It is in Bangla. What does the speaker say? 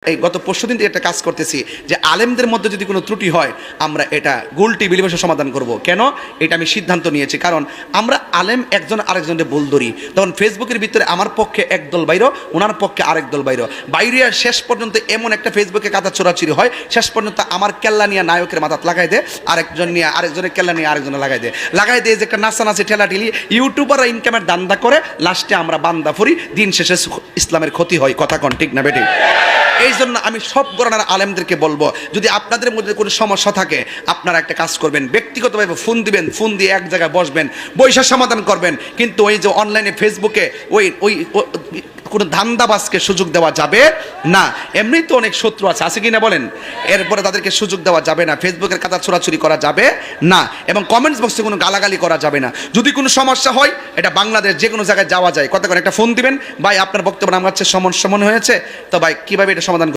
এই গত পরশুদিন থেকে একটা কাজ করতেছি যে আলেমদের মধ্যে যদি কোনো ত্রুটি হয় আমরা এটা গোল টেবিলে বসে সমাধান করব। কেন? এটা আমি সিদ্ধান্ত নিয়েছি, কারণ আমরা আলেম একজন আরেকজনকে বল ধরি, তখন ফেসবুকের ভিতরে আমার পক্ষে একদল বাইর, ওনার পক্ষে আরেক দল বাইর, বাইরে শেষ পর্যন্ত এমন একটা ফেসবুকে কাদা চোরাচুরি হয়, শেষ পর্যন্ত আমার কেল্লা নিয়ে নায়কের মাথাত লাগাই দেয়, আরেকজন নিয়ে আরেকজনের কেল্লা নিয়ে আরেকজনে লাগাই দেয় যে একটা নাচানাচি ঠেলাঠেলি ইউটিউবাররা ইনকামের দান্দা করে, লাস্টে আমরা বান্দা ফুরি, দিন শেষে ইসলামের ক্ষতি হয়। কথা কোন ঠিক না বেটি? এই জন্য আমি সব গণনার আলেমদেরকে বলবো, যদি আপনাদের মধ্যে কোনো সমস্যা থাকে আপনারা একটা কাজ করবেন, ব্যক্তিগতভাবে ফোন দিবেন, ফোন দিয়ে এক জায়গায় বসবেন, বৈশা সমাধান করবেন। কিন্তু ওই যে অনলাইনে ফেসবুকে ওই ওই কোনো ধান্দাবাজকে সুযোগ দেওয়া যাবে না। এমনি তো অনেক শত্রু আছে কি না বলেন? এরপরে তাদেরকে সুযোগ দেওয়া যাবে না, ফেসবুকের কাদা ছোড়াছুরি করা যাবে না, এবং কমেন্টস বক্সে কোনো গালাগালি করা যাবে না। যদি কোনো সমস্যা হয়, এটা বাংলাদেশ যে কোনো জায়গায় যাওয়া যায়, কথা করে একটা ফোন দিবেন, ভাই আপনার বক্তব্য আমার কাছে সমন হয়েছে, তো ভাই কীভাবে এটা সমাধান